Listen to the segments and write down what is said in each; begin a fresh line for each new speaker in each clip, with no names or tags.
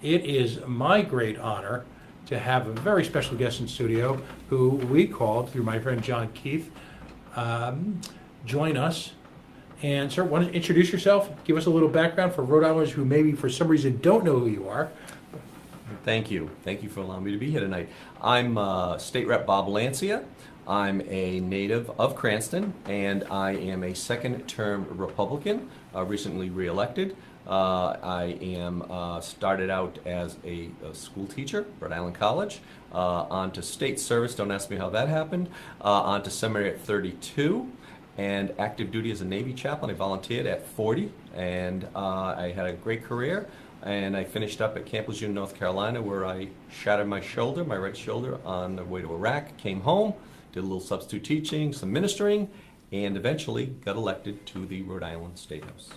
it is my great honor to have a very special guest in studio who we called, through my friend John Keith, join us. And sir, want to introduce yourself? Give us a little background for Rhode Islanders who maybe for some reason don't know who you are.
Thank you. Thank you for allowing me to be here tonight. I'm State Rep Bob Lancia. I'm a native of Cranston, and I am a second-term Republican, recently reelected. I am started out as a school teacher, Rhode Island College, on to state service, don't ask me how that happened, on to seminary at 32, and active duty as a Navy chaplain. I volunteered at 40, and I had a great career. And I finished up at Camp Lejeune, North Carolina, where I shattered my shoulder, my right shoulder, on the way to Iraq, came home, did a little substitute teaching, some ministering, and eventually got elected to the Rhode Island State House.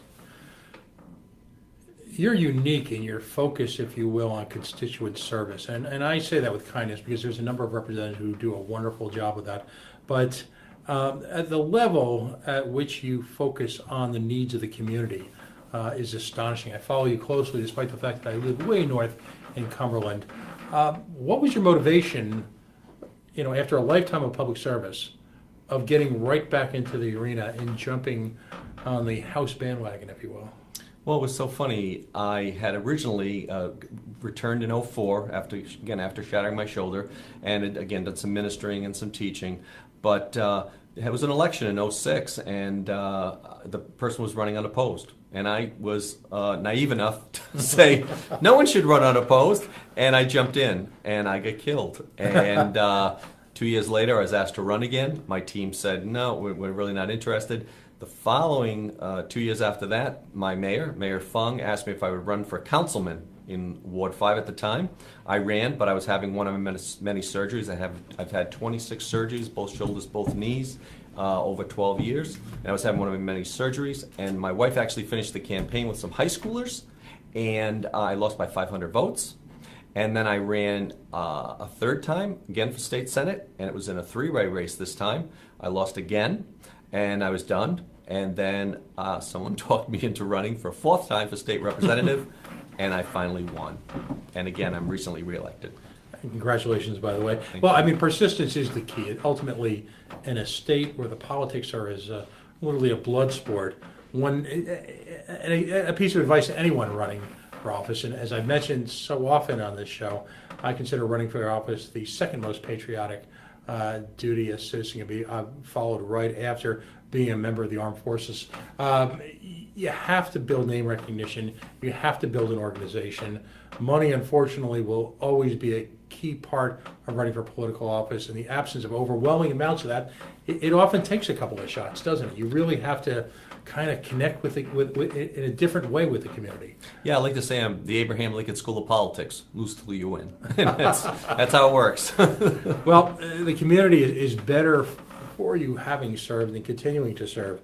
You're unique in your focus, if you will, on constituent service. And I say that with kindness because there's a number of representatives who do a wonderful job with that. But at the level at which you focus on the needs of the community, is astonishing. I follow you closely despite the fact that I live way north in Cumberland. What was your motivation, after a lifetime of public service, of getting right back into the arena and jumping on the House bandwagon, if you will?
Well, it was so funny. I had originally returned in '04 after shattering my shoulder, and again did some ministering and some teaching. But it was an election in '06, and the person was running unopposed. And I was naive enough to say, no one should run unopposed. And I jumped in, and I got killed. And 2 years later, I was asked to run again. My team said, no, we're really not interested. The following 2 years after that, my Mayor Fung, asked me if I would run for councilman in Ward 5 at the time. I ran, but I was having one of my many surgeries. I've had 26 surgeries, both shoulders, both knees, over 12 years. And I was having one of my many surgeries. And my wife actually finished the campaign with some high schoolers, and I lost by 500 votes. And then I ran a third time, again for state senate, and it was in a three-way race this time. I lost again, and I was done. And then someone talked me into running for a fourth time for state representative, and I finally won. And again, I'm recently reelected.
Congratulations, by the way.
Thank you.
I mean, persistence is the key. Ultimately, in a state where the politics are as literally a blood sport, a piece of advice to anyone running for office, and as I've mentioned so often on this show, I consider running for office the second most patriotic duty a citizen can be, followed right after being a member of the armed forces. You have to build name recognition. You have to build an organization. Money, unfortunately, will always be a key part of running for political office. In the absence of overwhelming amounts of that, it often takes a couple of shots, doesn't it? You really have to kind of connect with in a different way with the community.
Yeah, I like to say I'm the Abraham Lincoln School of Politics. Lose till you win. that's how it works.
Well, the community is better for you having served and continuing to serve.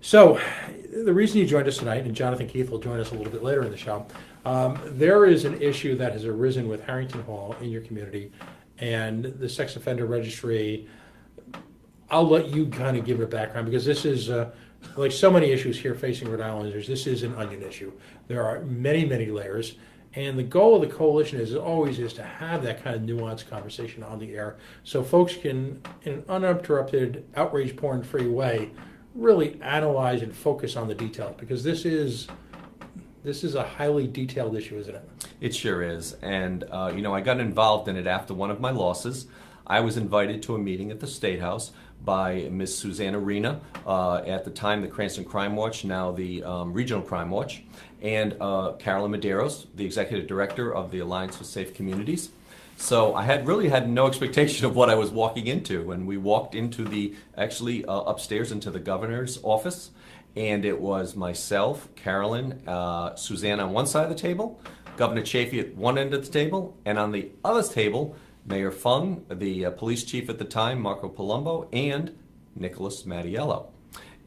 So the reason you joined us tonight, and Jonathan Keith will join us a little bit later in the show, there is an issue that has arisen with Harrington Hall in your community and the sex offender registry. I'll let you kind of give it a background because this is, like so many issues here facing Rhode Islanders, this is an onion issue. There are many, many layers. And the goal of the coalition is always to have that kind of nuanced conversation on the air so folks can, in an uninterrupted, outrage porn-free way, really analyze and focus on the details, because this is a highly detailed issue, isn't it?
It sure is. And, I got involved in it after one of my losses. I was invited to a meeting at the State House by Ms. Susanna Rena, at the time the Cranston Crime Watch, now the Regional Crime Watch, and Carolyn Medeiros, the Executive Director of the Alliance for Safe Communities. So I had no expectation of what I was walking into, and we walked into the upstairs into the governor's office, and it was myself, Carolyn, Suzanne on one side of the table, Governor Chafee at one end of the table, and on the other table, Mayor Fung, the police chief at the time, Marco Palumbo, and Nicholas Mattiello.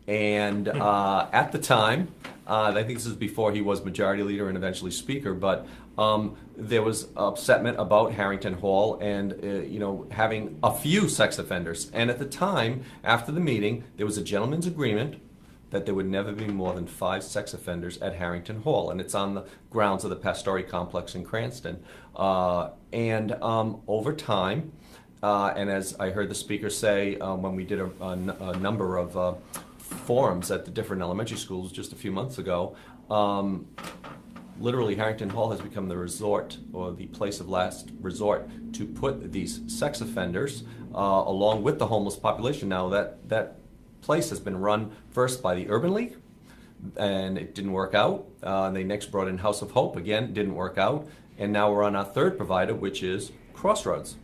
And at the time, I think this is before he was majority leader and eventually speaker, but there was upsetment about Harrington Hall and having a few sex offenders. And at the time, after the meeting, there was a gentleman's agreement that there would never be more than 5 sex offenders at Harrington Hall, and it's on the grounds of the Pastore Complex in Cranston. Over time, and as I heard the speaker say when we did a number of forums at the different elementary schools just a few months ago, literally Harrington Hall has become the resort or the place of last resort to put these sex offenders along with the homeless population. Now that place has been run first by the Urban League, and it didn't work out. They next brought in House of Hope, again, didn't work out. And now we're on our third provider, which is Crossroads.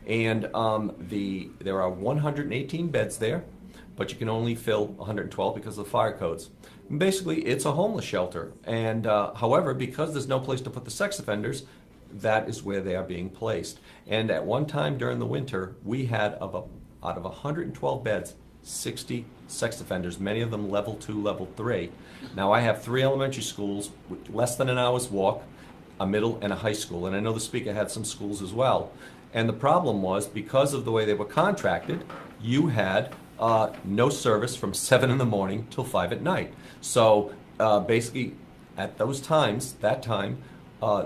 And there are 118 beds there, but you can only fill 112 because of the fire codes. And basically, it's a homeless shelter. And however, because there's no place to put the sex offenders, that is where they are being placed. And at one time during the winter, we had out of 112 beds, 60 sex offenders, many of them level 2, level 3. Now I have 3 elementary schools with less than an hour's walk, a middle and a high school, and I know the speaker had some schools as well. And the problem was, because of the way they were contracted, you had no service from 7 in the morning till 5 at night. So basically at that time,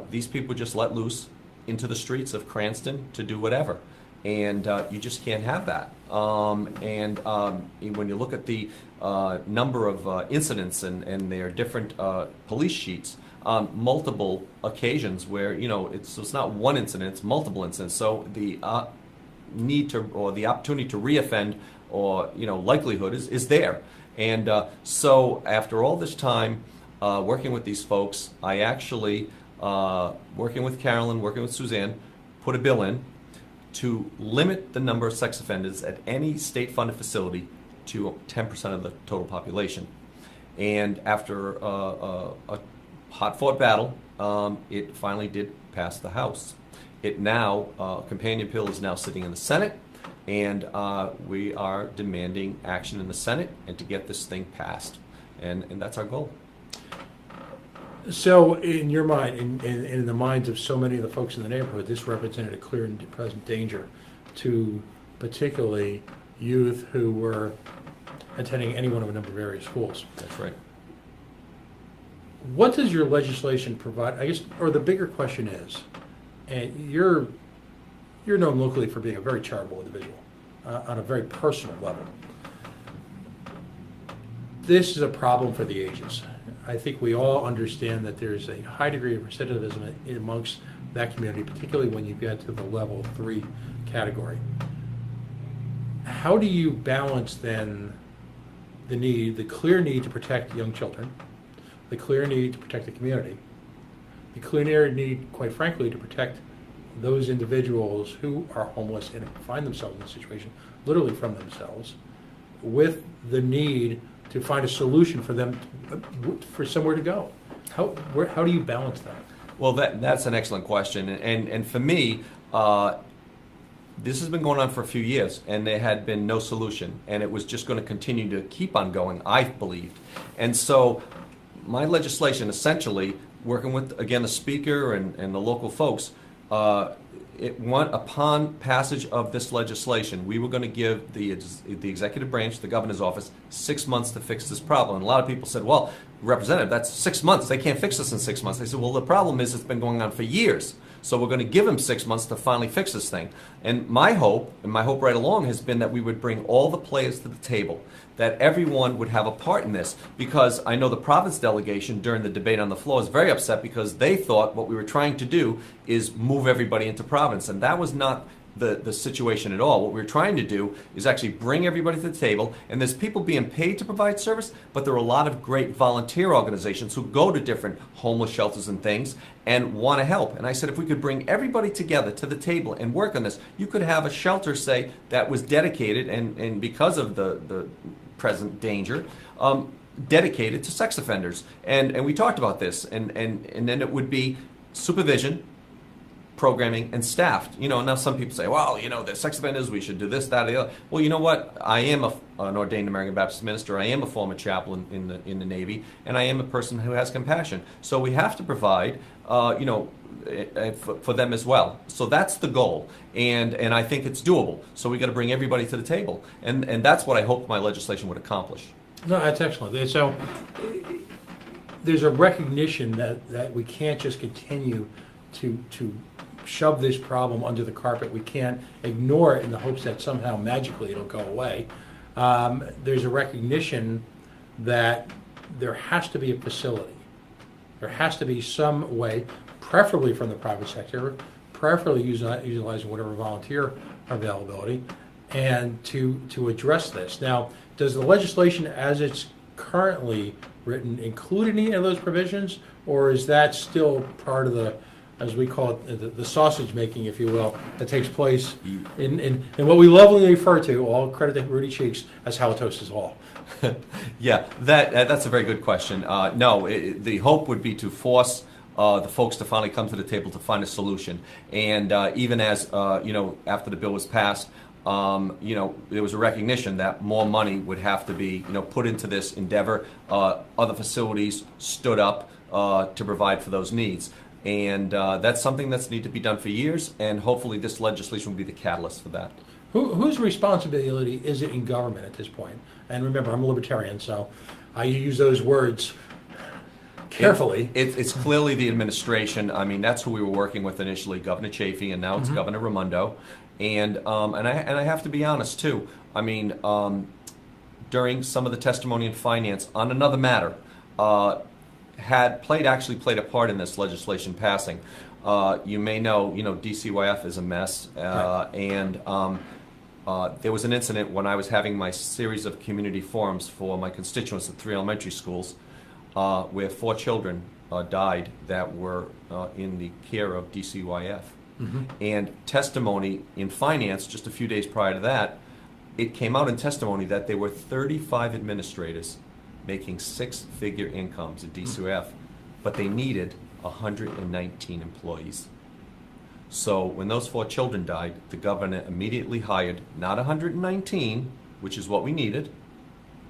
these people just let loose into the streets of Cranston to do whatever. And you just can't have that. When you look at the number of incidents and their different police sheets, multiple occasions where, it's not one incident, it's multiple incidents. So the need to, or the opportunity to reoffend, or likelihood is there. And so after all this time working with these folks, I actually, working with Carolyn, working with Suzanne, put a bill in to limit the number of sex offenders at any state-funded facility to 10% of the total population. And after a hard-fought battle, it finally did pass the House. It now, companion bill is now sitting in the Senate, and we are demanding action in the Senate and to get this thing passed. And that's our goal.
So in your mind, in the minds of so many of the folks in the neighborhood, this represented a clear and present danger to particularly youth who were attending any one of a number of area schools.
That's right.
What does your legislation provide? I guess, or the bigger question is, and you're known locally for being a very charitable individual on a very personal level. This is a problem for the ages. I think we all understand that there's a high degree of recidivism amongst that community, particularly when you get to the level 3 category. How do you balance then the clear need to protect young children, the clear need to protect the community, the clear need, quite frankly, to protect those individuals who are homeless and find themselves in a situation literally from themselves, with the need to find a solution for them for somewhere to go? How do you balance that?
Well, that's an excellent question, and for me, this has been going on for a few years, and there had been no solution, and it was just going to continue to keep on going, I believed. And so my legislation, essentially, working with, again, the speaker and the local folks, upon passage of this legislation, we were going to give the executive branch, the governor's office, 6 months to fix this problem. And a lot of people said, well, Representative, that's 6 months. They can't fix this in 6 months. They said, well, the problem is it's been going on for years. So we're going to give them 6 months to finally fix this thing. And my hope right along, has been that we would bring all the players to the table, that everyone would have a part in this. Because I know the Providence delegation during the debate on the floor is very upset because they thought what we were trying to do is move everybody into Providence. And that was not the situation at all. What we're trying to do is actually bring everybody to the table, and there's people being paid to provide service, but there are a lot of great volunteer organizations who go to different homeless shelters and things and want to help. And I said, if we could bring everybody together to the table and work on this, you could have a shelter, say, that was dedicated, and because of the present danger, dedicated to sex offenders. And we talked about this, and then it would be supervision, programming, and staffed. Now some people say, well, they're sex offenders, we should do this, that, or the other. Well, you know what? I am an ordained American Baptist minister. I am a former chaplain in the Navy, and I am a person who has compassion. So we have to provide, for them as well. So that's the goal, and I think it's doable. So we got to bring everybody to the table, and that's what I hope my legislation would accomplish.
No, that's excellent. And so there's a recognition that we can't just continue to shove this problem under the carpet. We can't ignore it in the hopes that somehow magically it'll go away. There's a recognition that there has to be a facility. There has to be some way, preferably from the private sector, preferably utilizing whatever volunteer availability, and to address this. Now, does the legislation as it's currently written include any of those provisions, or is that still part of the, as we call it, the sausage making, if you will, that takes place in what we lovingly refer to, all credit to Rudy Cheeks, as halitosis Hall?
Yeah, that's a very good question. No, the hope would be to force the folks to finally come to the table to find a solution. And even as after the bill was passed, there was a recognition that more money would have to be put into this endeavor. Other facilities stood up to provide for those needs. And that's something that's needed to be done for years, and hopefully this legislation will be the catalyst for that.
Whose responsibility is it in government at this point? And remember, I'm a libertarian, so I use those words carefully.
It's clearly the administration. I mean, that's who we were working with initially, Governor Chafee, and now it's Governor Raimondo. And I have to be honest too. I mean, during some of the testimony in finance on another matter, actually played a part in this legislation passing. You may know, DCYF is a mess,
Right.
and there was an incident when I was having my series of community forums for my constituents at 3 elementary schools, where 4 children died that were in the care of DCYF. And testimony in finance, just a few days prior to that, it came out in testimony that there were 35 administrators making 6-figure incomes at DCYF, but they needed 119 employees. So when those 4 children died, the governor immediately hired not 119, which is what we needed,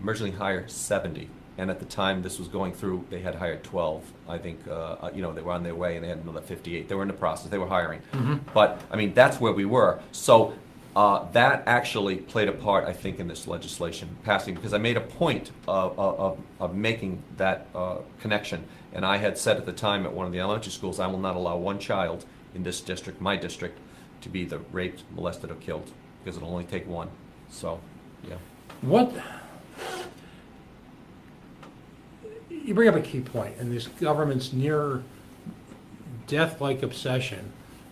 emergently hired 70. And at the time this was going through, they had hired 12. I think, they were on their way, and they had another 58. They were in the process. They were hiring. But, I mean, that's where we were. So that actually played a part, I think, in this legislation passing, because I made a point of making that connection. And I had said at the time at one of the elementary schools, I will not allow one child in this district, my district, to be either raped, molested, or killed, because it'll only take one. So, yeah.
You bring up a key point, and this government's near death-like obsession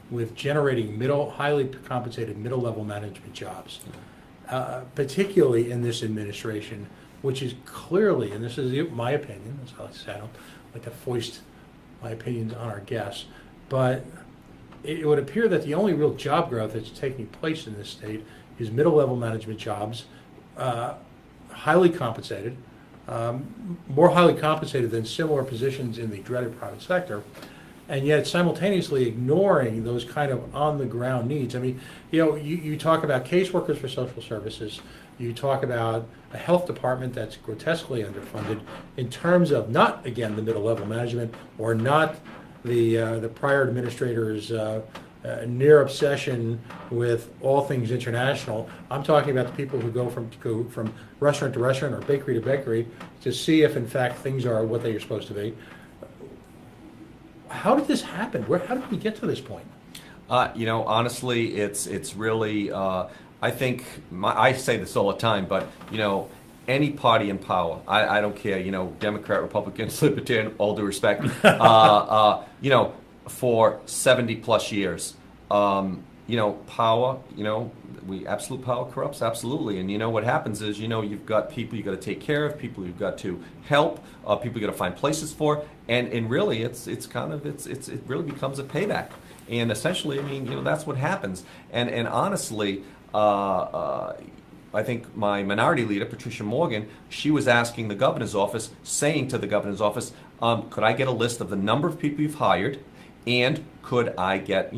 with generating highly compensated middle-level management jobs, particularly in this administration, which is clearly, and this is my opinion, as I say, I don't like to foist my opinions on our guests, but it would appear that the only real job growth that's taking place in this state is middle-level management jobs, highly compensated, more highly compensated than similar positions in the dreaded private sector, and yet simultaneously ignoring those kind of on-the-ground needs. I mean, you talk about caseworkers for social services, you talk about a health department that's grotesquely underfunded in terms of not, again, the middle-level management, or not the prior administrators' near obsession with all things international. I'm talking about the people who go from restaurant to restaurant or bakery to bakery to see if in fact things are what they are supposed to be. How did this happen? How did we get to this point?
Honestly, it's really. I think I say this all the time, but any party in power, I don't care. Democrat, Republican, Libertarian, all due respect. For 70 plus years, power. Absolute power corrupts, absolutely. And what happens is, you've got people you got to take care of, people you've got to help, people you got to find places for, and really, it really becomes a payback. And essentially, I mean, that's what happens. And honestly, I think my minority leader, Patricia Morgan, she was asking the governor's office, saying to the governor's office, could I get a list of the number of people you've hired, and could I get,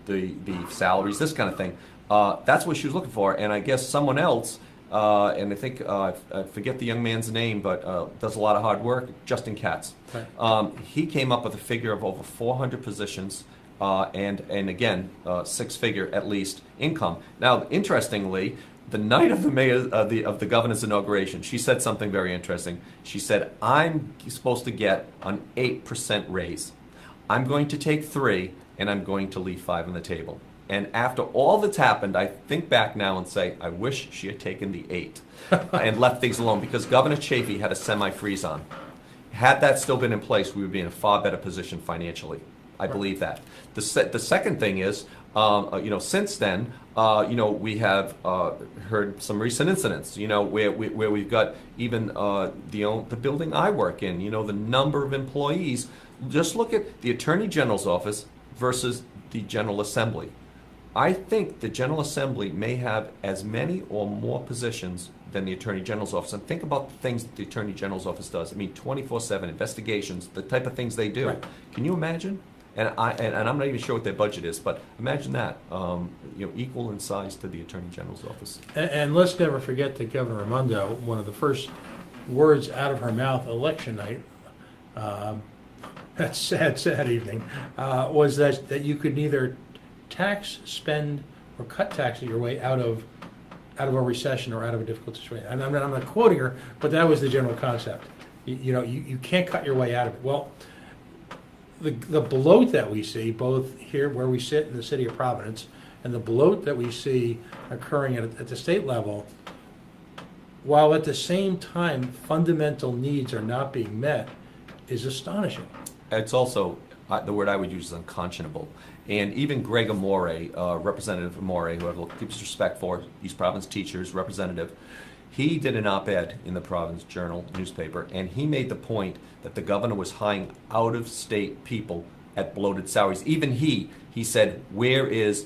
the salaries, this kind of thing. That's what she was looking for, and I guess someone else, and I think, I forget the young man's name, but does a lot of hard work, Justin Katz. Right. He came up with a figure of over 400 positions, and again, 6-figure at least income. Now, interestingly, the night of the mayor of the governor's inauguration, she said something very interesting. She said, "I'm supposed to get an 8% raise. I'm going to take 3, and I'm going to leave 5 on the table." And after all that's happened, I think back now and say, I wish she had taken the 8 and left things alone, because Governor Chafee had a semi-freeze on. Had that still been in place, we would be in a far better position financially. I believe that. The second thing is, since then, we have heard some recent incidents, where we've got even the building I work in, the number of employees. Just look at the Attorney General's office versus the General Assembly. I think the General Assembly may have as many or more positions than the Attorney General's office. And think about the things that the Attorney General's office does. I mean, 24/7 investigations, the type of things they do.
Right.
Can you imagine? And I'm not even sure what their budget is, but imagine that, equal in size to the Attorney General's office.
And let's never forget that Governor Raimondo, one of the first words out of her mouth election night, that sad evening, was that you could neither tax, spend, or cut taxes your way out of a recession or out of a difficult situation. I'm not quoting her, but that was the general concept. You can't cut your way out of it. Well, the bloat that we see, both here where we sit in the city of Providence, and the bloat that we see occurring at the state level, while at the same time fundamental needs are not being met, is astonishing.
It's also, the word I would use is unconscionable. And even Greg Amore, Representative Amore, who I have deepest respect for, East Providence teachers, representative, he did an op-ed in the Providence Journal newspaper, and he made the point that the governor was hiring out-of-state people at bloated salaries. Even he said, where is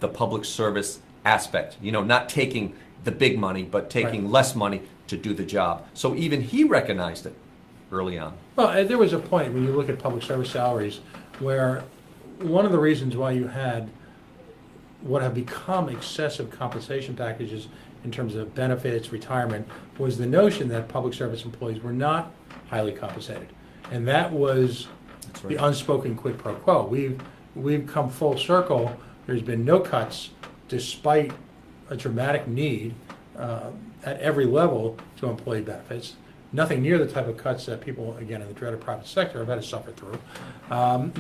the public service aspect? Not taking the big money, but taking less money to do the job. So even he recognized it early on.
Well, there was a point when you look at public service salaries where one of the reasons why you had what have become excessive compensation packages in terms of benefits, retirement, was the notion that public service employees were not highly compensated. And that was the unspoken quid pro quo. We've come full circle. There's been no cuts despite a dramatic need at every level to employee benefits. Nothing near the type of cuts that people, again, in the dreaded private sector have had to suffer through.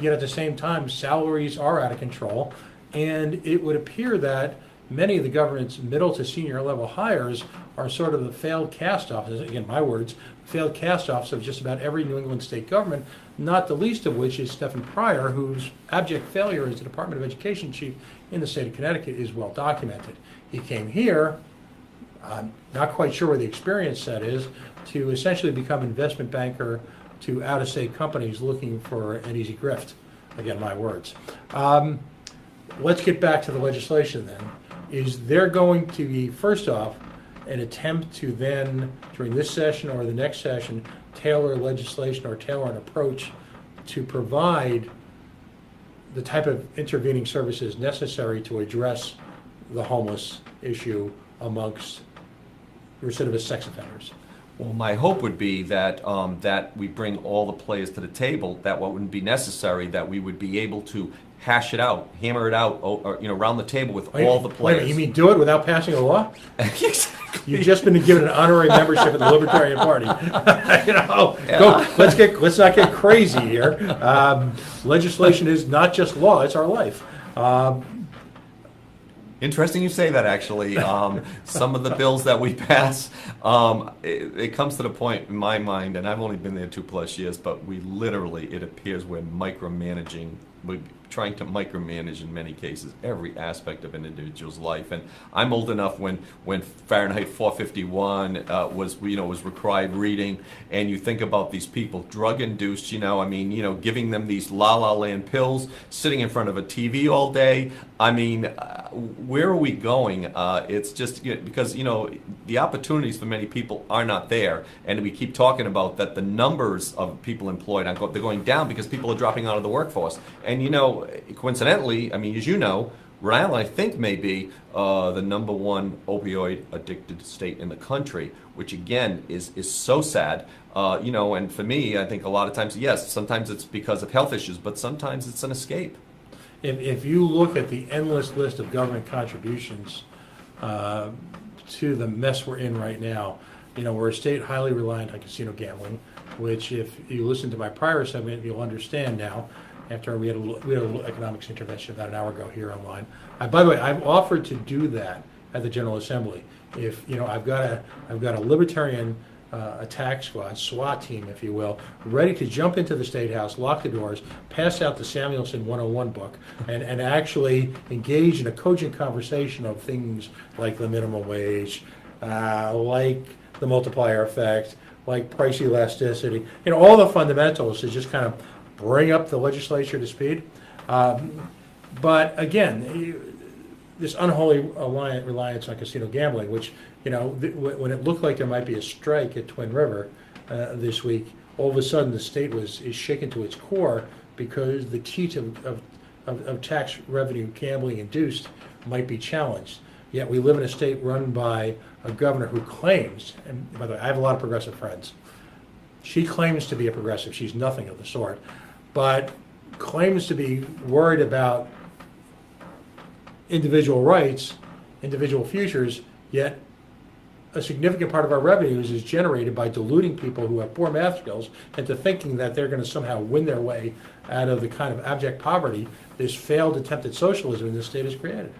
Yet at the same time, salaries are out of control, and it would appear that many of the government's middle to senior level hires are sort of the failed cast-offs, again, my words, failed cast-offs of just about every New England state government, not the least of which is Stephen Pryor, whose abject failure as the Department of Education chief in the state of Connecticut is well documented. He came here, I'm not quite sure where the experience set is, to essentially become investment banker to out-of-state companies looking for an easy grift. Again, my words. Let's get back to the legislation then. Is there going to be, first off, an attempt to then, during this session or the next session, tailor legislation or tailor an approach to provide the type of intervening services necessary to address the homeless issue amongst recidivist sex offenders?
Well, my hope would be that that we bring all the players to the table, that what wouldn't be necessary, that we would be able to hash it out, hammer it out, around the table with all the players.
Wait a minute, you mean do it without passing a law?
Exactly.
You've just been given an honorary membership of the Libertarian Party. Let's not get crazy here. Legislation is not just law; it's our life.
Interesting you say that, actually. Some of the bills that we pass, it comes to the point in my mind, and I've only been there 2+ years, but we literally, it appears we're micromanaging, we're trying to micromanage in many cases every aspect of an individual's life. And I'm old enough when Fahrenheit 451 was required reading, and you think about these people, drug-induced, giving them these la-la land pills, sitting in front of a TV all day. I mean, where are we going? It's just because, the opportunities for many people are not there. And we keep talking about that the numbers of people employed, they're going down because people are dropping out of the workforce. And, coincidentally, as you know, Rhode Island, I think, may be the #1 opioid addicted state in the country, which again is so sad. And for me, I think a lot of times, yes, sometimes it's because of health issues, but sometimes it's an escape.
If you look at the endless list of government contributions to the mess we're in right now. We're a state highly reliant on casino gambling, which if you listen to my prior segment, you'll understand now. After we had a little economics intervention about an hour ago here online. By the way, I've offered to do that at the General Assembly. If I've got a libertarian attack squad, SWAT team, if you will, ready to jump into the State House, lock the doors, pass out the Samuelson 101 book, and actually engage in a cogent conversation of things like the minimum wage, like the multiplier effect, like price elasticity, all the fundamentals to just kind of bring up the legislature to speed. But again, this unholy reliance on casino gambling, which, when it looked like there might be a strike at Twin River this week, all of a sudden the state is shaken to its core because the teat of tax revenue gambling induced might be challenged. Yet we live in a state run by a governor who claims, and by the way, I have a lot of progressive friends. She claims to be a progressive. She's nothing of the sort, but claims to be worried about individual rights, individual futures, yet a significant part of our revenues is generated by deluding people who have poor math skills into thinking that they're going to somehow win their way out of the kind of abject poverty this failed attempt at socialism in this state has created.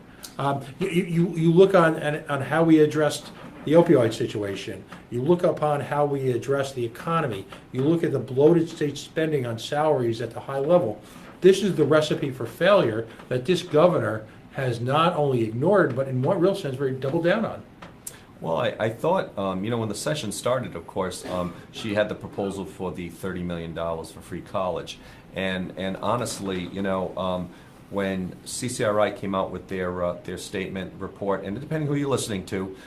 You look on how we addressed the opioid situation. You look upon how we address the economy. You look at the bloated state spending on salaries at the high level. This is the recipe for failure that this governor has not only ignored, but in one real sense, very doubled down on.
Well, I thought, when the session started, of course, she had the proposal for the $30 million for free college. And honestly, when CCRI came out with their statement report, and depending who you're listening to,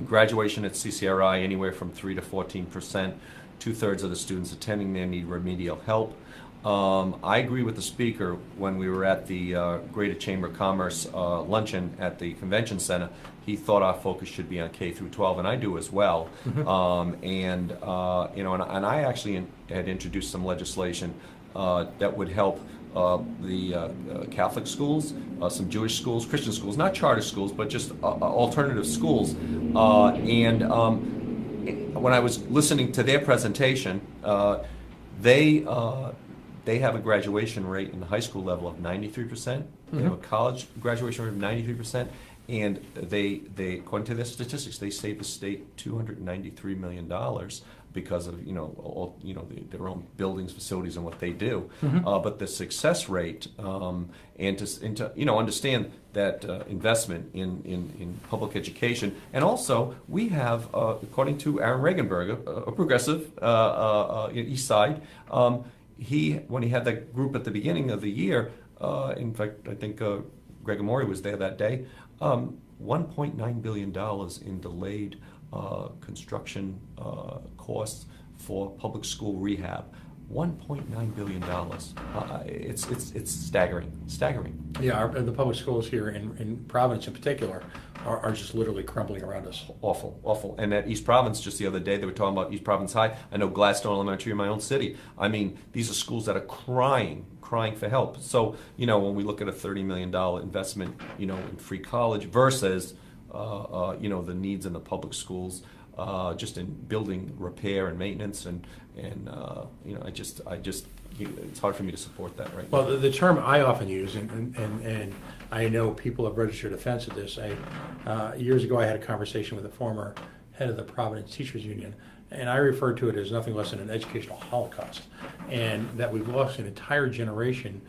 graduation at CCRI anywhere from 3 to 14%. 2/3 of the students attending there need remedial help. I agree with the speaker when we were at the Greater Chamber of Commerce luncheon at the Convention Center. He thought our focus should be on K through 12, and I do as well. Mm-hmm. And I actually had introduced some legislation that would help the Catholic schools, some Jewish schools, Christian schools, not charter schools, but just alternative schools. When I was listening to their presentation, they have a graduation rate in the high school level of 93%. Mm-hmm. They have a college graduation rate of 93%. And they, according to their statistics, they saved the state $293 million because of their own buildings, facilities, and what they do. Mm-hmm. But the success rate, and to understand that investment in public education, and also we have, according to Aaron Regenberg, a progressive East Side. When he had that group at the beginning of the year, in fact, I think Greg Amore was there that day. $1.9 billion in delayed construction costs for public school rehab. $1.9 billion. It's staggering.
Yeah, the public schools here in Providence in particular are just literally crumbling around us.
Awful. And at East Providence, just the other day, they were talking about East Providence High. I know Gladstone Elementary in my own city. I mean, these are schools that are crying for help. So, when we look at a $30 million investment, in free college versus, the needs in the public schools, just in building repair and maintenance, and I just it's hard for me to support that right now.
Well, the term I often use, and I know people have registered offense at this. Years ago, I had a conversation with a former head of the Providence Teachers Union, and I referred to it as nothing less than an educational holocaust, and that we've lost an entire generation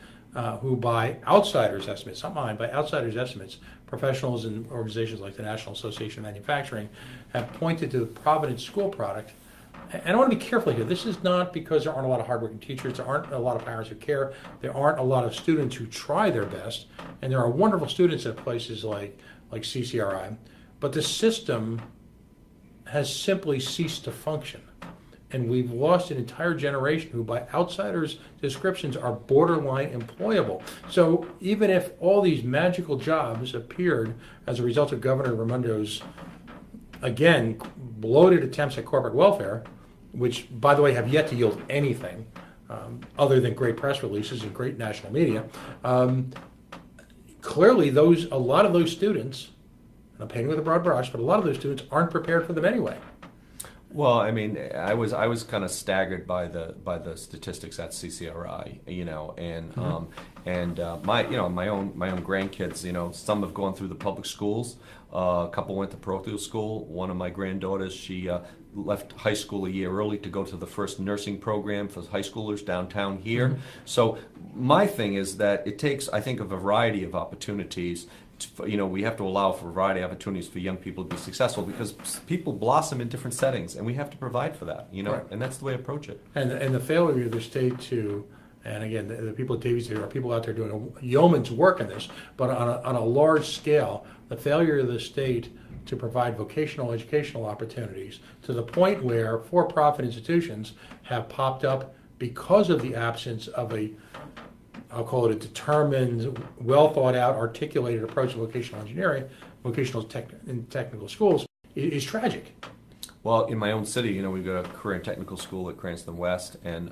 who, by outsiders' estimates, not mine, by outsiders' estimates, professionals and organizations like the National Association of Manufacturing have pointed to the Providence school product. And I want to be careful here. This is not because there aren't a lot of hardworking teachers, there aren't a lot of parents who care, there aren't a lot of students who try their best, and there are wonderful students at places like CCRI, but the system has simply ceased to function. And we've lost an entire generation who, by outsiders' descriptions, are borderline employable. So even if all these magical jobs appeared as a result of Governor Raimondo's, again, bloated attempts at corporate welfare, which, by the way, have yet to yield anything other than great press releases and great national media, clearly a lot of those students and I'm painting with a broad brush, but a lot of those students aren't prepared for them anyway.
Well, I mean, I was kind of staggered by the statistics at CCRI, and my own grandkids, some have gone through the public schools, a couple went to parochial school. One of my granddaughters, she left high school a year early to go to the first nursing program for high schoolers downtown here. So my thing is that it takes, I think, a variety of opportunities. We have to allow for a variety of opportunities for young people to be successful, because people blossom in different settings, and we have to provide for that,
Right.
and that's the way I approach it.
And the failure of the state to, and again, the people at Davies, there are people out there doing a yeoman's work in this, but on a large scale, the failure of the state to provide vocational educational opportunities to the point where for-profit institutions have popped up because of the absence of I'll call it a determined, well-thought-out, articulated approach to vocational engineering, and technical schools, is tragic.
Well, in my own city, we've got a career and technical school at Cranston West, and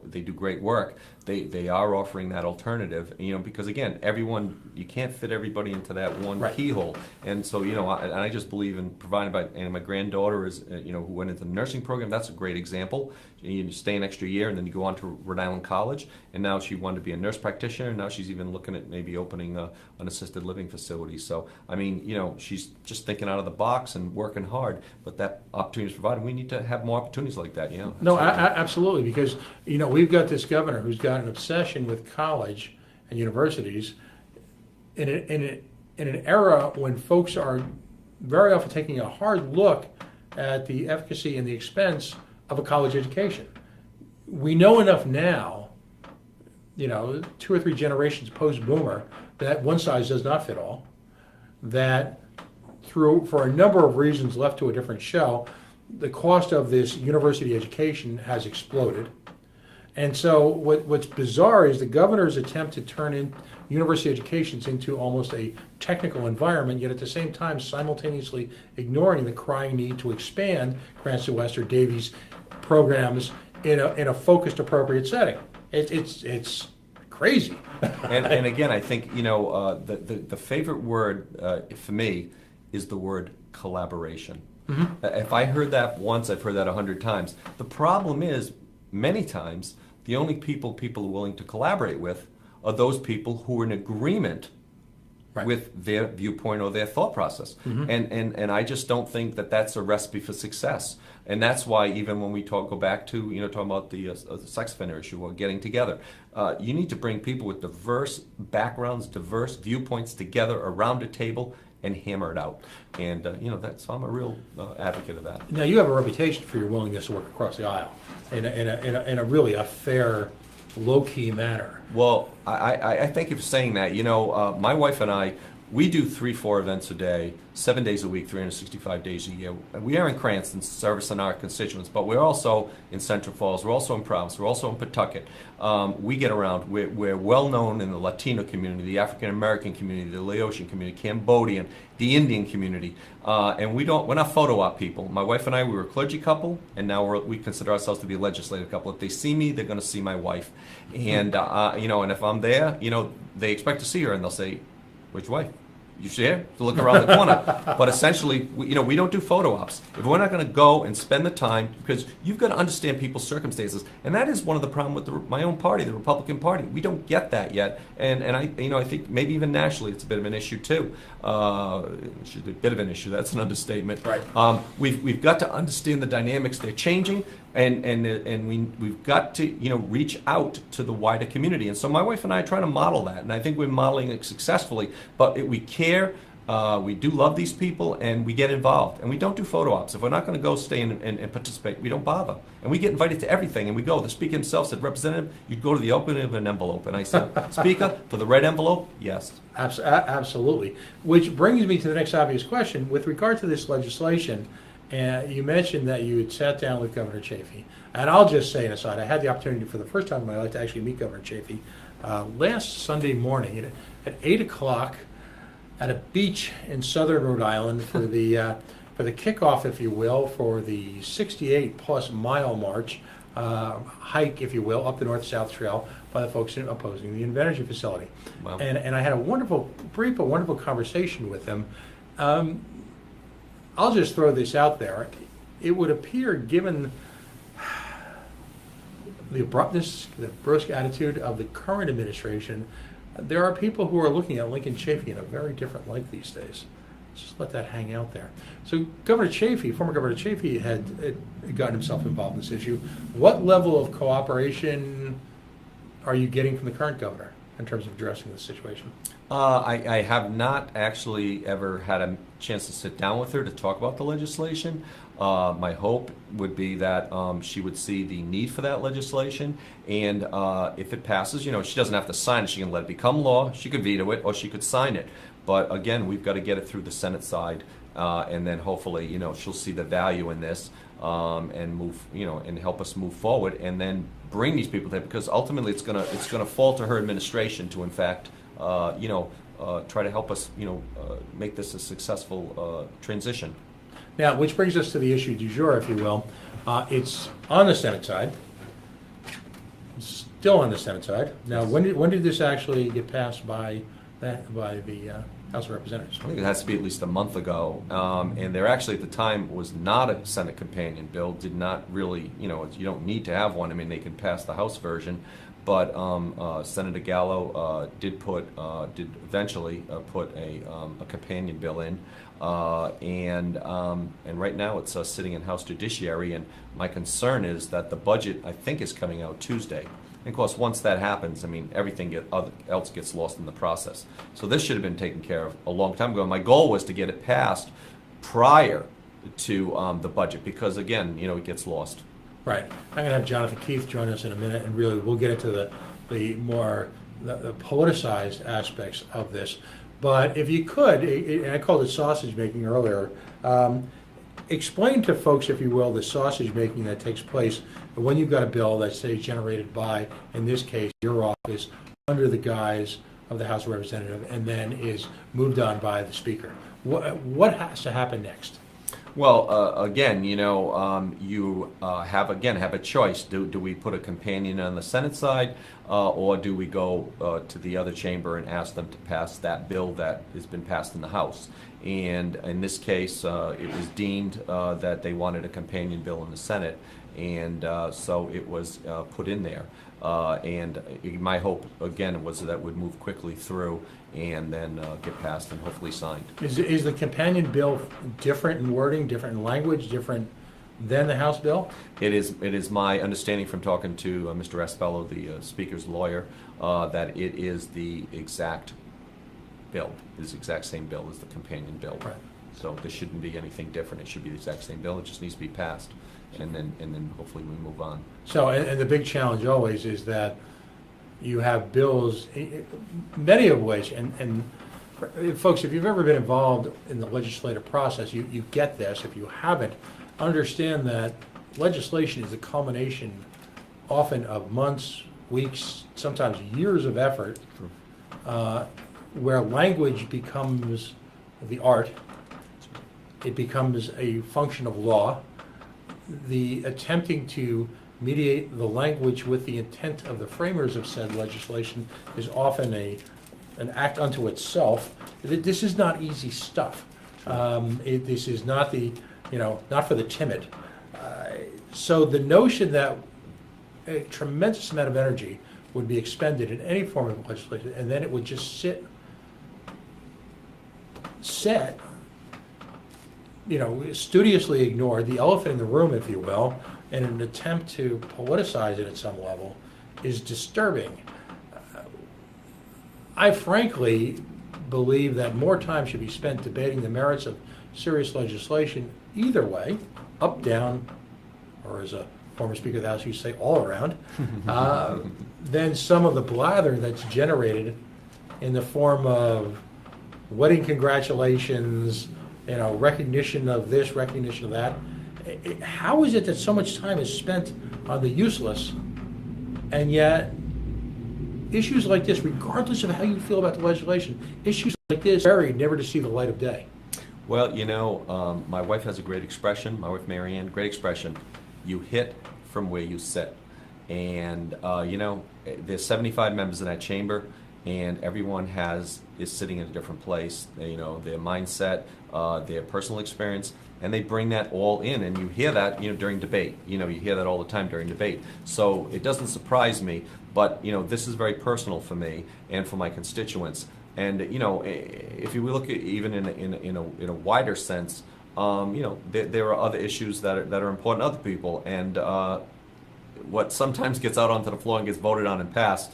they do great work. They are offering that alternative, because again, you can't fit everybody into that one
Right.
keyhole, and so I just believe in providing and my granddaughter is who went into the nursing program. That's a great example. You stay an extra year, and then you go on to Rhode Island College, and now she wanted to be a nurse practitioner. And now she's even looking at maybe opening an assisted living facility. So I mean, she's just thinking out of the box and working hard. But that opportunity is provided. We need to have more opportunities like that.
No, absolutely, because we've got this governor who's got an obsession with college and universities in an era when folks are very often taking a hard look at the efficacy and the expense of a college education. We know enough now, 2 or 3 generations post-boomer, that one size does not fit all, that for a number of reasons left to a different show, the cost of this university education has exploded. And so what's bizarre is the governor's attempt to turn in university educations into almost a technical environment, yet at the same time simultaneously ignoring the crying need to expand Cranston West or Davies programs in a focused, appropriate setting. It's crazy.
and again, I think the favorite word for me is the word collaboration. Mm-hmm. If I heard that once, I've heard that 100 times. The problem is, many times, the only people are willing to collaborate with are those people who are in agreement
Right.
with their viewpoint or their thought process. Mm-hmm. And I just don't think that that's a recipe for success. And that's why even when we go back to, talking about the sex offender issue or getting together, you need to bring people with diverse backgrounds, diverse viewpoints together around a table and hammer it out. And, so I'm a real advocate of that.
Now, you have a reputation for your willingness to work across the aisle in a really a fair, low-key manner.
Well, I thank you for saying that. My wife and I, we do 3-4 events a day, 7 days a week, 365 days a year. We are in Cranston, servicing our constituents, but we're also in Central Falls. We're also in Providence. We're also in Pawtucket. We get around. We're well known in the Latino community, the African American community, the Laotian community, Cambodian, the Indian community, and we're not photo op people. My wife and I, we were a clergy couple, and now we consider ourselves to be a legislative couple. If they see me, they're going to see my wife, and and if I'm there, they expect to see her, and they'll say, "Which wife? You share to look around the corner." But essentially, we don't do photo ops. If we're not going to go and spend the time, because you've got to understand people's circumstances, and that is one of the problems with my own party, the Republican Party. We don't get that yet, and I think maybe even nationally it's a bit of an issue too. A bit of an issue. That's an understatement.
Right.
We've got to understand the dynamics. They're changing. And we've got to reach out to the wider community, and so my wife and I are trying to model that, and I think we're modeling it successfully. But we care, we do love these people, and we get involved, and we don't do photo ops. If we're not going to go stay and participate, we don't bother, and we get invited to everything, and we go. The speaker himself said, "Representative, you'd go to the opening of an envelope," and I said, "Speaker, for the red envelope, yes."
Absolutely. Which brings me to the next obvious question with regard to this legislation. And you mentioned that you had sat down with Governor Chafee. And I'll just say an aside, I had the opportunity for the first time in my life to actually meet Governor Chafee last Sunday morning at 8 o'clock at a beach in southern Rhode Island for the kickoff, if you will, for the 68-plus mile march, hike, if you will, up the North-South Trail by the folks opposing the Invenergy facility.
Wow.
And I had a wonderful conversation with them. I'll just throw this out there. It would appear, given the abruptness, the brusque attitude of the current administration, there are people who are looking at Lincoln Chafee in a very different light these days. Just let that hang out there. So Governor Chafee, former Governor Chafee, had gotten himself involved in this issue. What level of cooperation are you getting from the current governor in terms of addressing the situation?
I have not actually ever had a chance to sit down with her to talk about the legislation. My hope would be that she would see the need for that legislation, and if it passes, she doesn't have to sign it. She can let it become law. She could veto it, or she could sign it. But again, we've got to get it through the Senate side, and then hopefully, she'll see the value in this and move, and help us move forward, and then bring these people there, because ultimately it's gonna fall to her administration to, in fact, try to help us, make this a successful transition.
Now, which brings us to the issue du jour, if you will. It's on the Senate side. It's still on the Senate side. Now, when did this actually get passed by the House of Representatives?
I think it has to be at least a month ago. And there actually at the time was not a Senate companion bill. Did not really, you don't need to have one. I mean, they can pass the House version. But Senator Gallo did eventually put a companion bill in, and right now it's sitting in House Judiciary. And my concern is that the budget, I think, is coming out Tuesday. And of course, once that happens, I mean, everything else gets lost in the process. So this should have been taken care of a long time ago. My goal was to get it passed prior to the budget, because again, it gets lost.
Right. I'm going to have Jonathan Keith join us in a minute, and really we'll get into the more politicized aspects of this. But if you could, and I called it sausage making earlier, explain to folks, if you will, the sausage making that takes place when you've got a bill that's, say, generated by, in this case, your office, under the guise of the House of Representatives, and then is moved on by the Speaker. What has to happen next?
Well, again, you have a choice. Do we put a companion on the Senate side, or do we go to the other chamber and ask them to pass that bill that has been passed in the House? And in this case, it was deemed that they wanted a companion bill in the Senate, and so it was put in there. And my hope, again, was that it would move quickly through and then get passed and hopefully signed.
Is the companion bill different in wording, different in language, different than the House bill?
It is my understanding from talking to Mr. Espello, the Speaker's lawyer, that it is the exact bill. It is the exact same bill as the companion bill.
Right.
So there shouldn't be anything different. It should be the exact same bill. It just needs to be passed, and then hopefully we move on.
So, and the big challenge always is that you have bills, many of which, and folks, if you've ever been involved in the legislative process, you get this. If you haven't, understand that legislation is a culmination often of months, weeks, sometimes years of effort, where language becomes the art. It becomes a function of law. The attempting to mediate the language with the intent of the framers of said legislation is often an act unto itself. This is not easy stuff. This is not not for the timid. So the notion that a tremendous amount of energy would be expended in any form of legislation, and then it would just set, studiously ignored, the elephant in the room, if you will, in an attempt to politicize it at some level, is disturbing. I frankly believe that more time should be spent debating the merits of serious legislation, either way, up, down, or as a former Speaker of the House used to say, all around, than some of the blather that's generated in the form of wedding congratulations, recognition of this, recognition of that. How is it that so much time is spent on the useless, and yet issues like this, regardless of how you feel about the legislation, issues like this buried, never to see the light of day?
Well, my wife has a great expression, my wife Marianne, great expression. You hit from where you sit. And, there's 75 members in that chamber, and everyone is sitting in a different place. You know, their mindset, their personal experience, and they bring that all in, and you hear that, you know, during debate. You know, you hear that all the time during debate. So it doesn't surprise me, but you know, this is very personal for me and for my constituents. And you know, if you look at even in a wider sense, you know, there are other issues that are important to other people, and what sometimes gets out onto the floor and gets voted on and passed,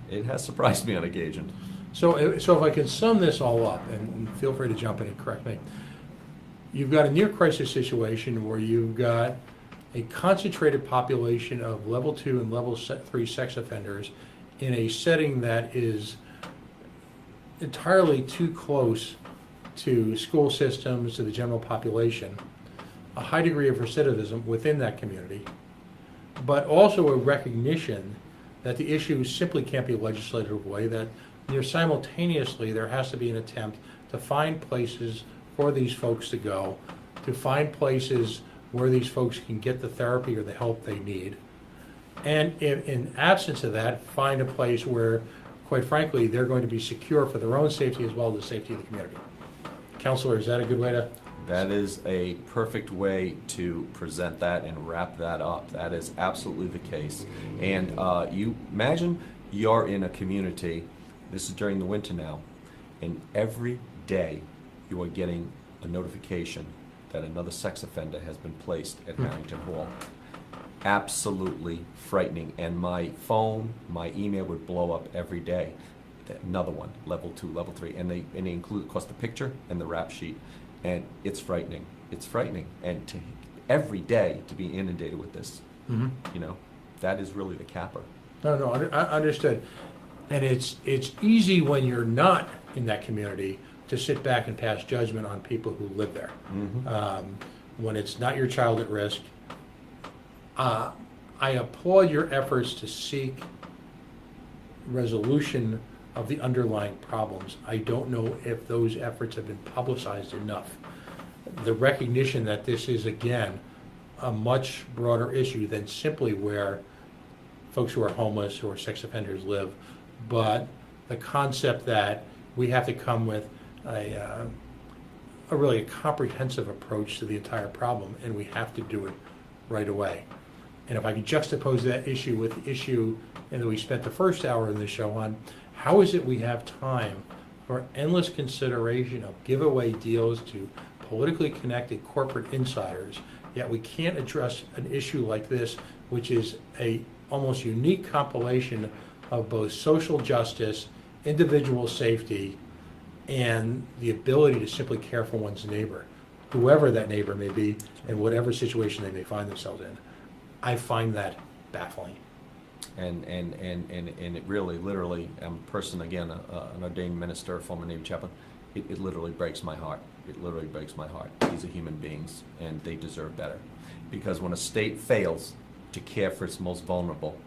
it has surprised me on occasion.
So if I can sum this all up, and feel free to jump in and correct me, you've got a near crisis situation where you've got a concentrated population of level 2 and level 3 sex offenders in a setting that is entirely too close to school systems, to the general population, a high degree of recidivism within that community, but also a recognition that the issue simply can't be a legislative way, that simultaneously there has to be an attempt to find places for these folks to go, to find places where these folks can get the therapy or the help they need, and in absence of that, find a place where, quite frankly, they're going to be secure for their own safety as well as the safety of the community. Counselor, is that a good way to?
That is a perfect way to present that and wrap that up. That is absolutely the case. And you imagine you're in a community, this is during the winter now, and every day you are getting a notification that another sex offender has been placed at Harrington Hall. Absolutely frightening. And my phone, my email would blow up every day. Another one, level 2, level 3, and they include, of course, the picture and the rap sheet, and it's frightening. It's frightening, and every day to be inundated with this, you know, that is really the capper.
No, I understood. And it's easy when you're not in that community to sit back and pass judgment on people who live there. When it's not your child at risk, I applaud your efforts to seek resolution of the underlying problems. I don't know if those efforts have been publicized enough. The recognition that this is, again, a much broader issue than simply where folks who are homeless or sex offenders live, but the concept that we have to come with a really comprehensive approach to the entire problem, and we have to do it right away. And if I could juxtapose that issue with the issue that we spent the first hour of the show on, how is it we have time for endless consideration of giveaway deals to politically connected corporate insiders, yet we can't address an issue like this, which is a almost unique compilation of both social justice, individual safety, and the ability to simply care for one's neighbor, whoever that neighbor may be, and whatever situation they may find themselves in. I find that baffling.
And it really, literally, I'm a person, again, an ordained minister, a former Navy chaplain, it literally breaks my heart. It literally breaks my heart. These are human beings, and they deserve better. Because when a state fails to care for its most vulnerable,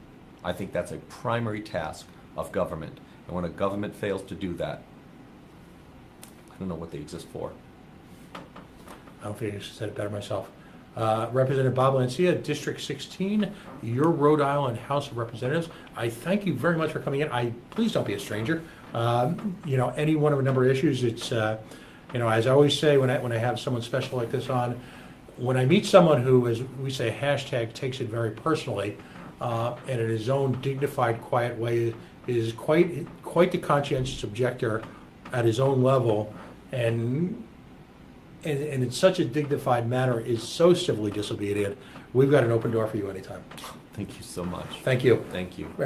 I think that's a primary task of government. And when a government fails to do that, I don't know what they exist for.
I don't think I said it better myself. Representative Bob Lancia, District 16, your Rhode Island House of Representatives. I thank you very much for coming in. Please don't be a stranger. You know, any one of a number of issues. It's you know, as I always say when I have someone special like this on, when I meet someone who, as we say, hashtag takes it very personally, and in his own dignified, quiet way, is quite the conscientious objector at his own level, and in such a dignified manner is so civilly disobedient, we've got an open door for you anytime.
Thank you so much.
Thank you.
Thank you.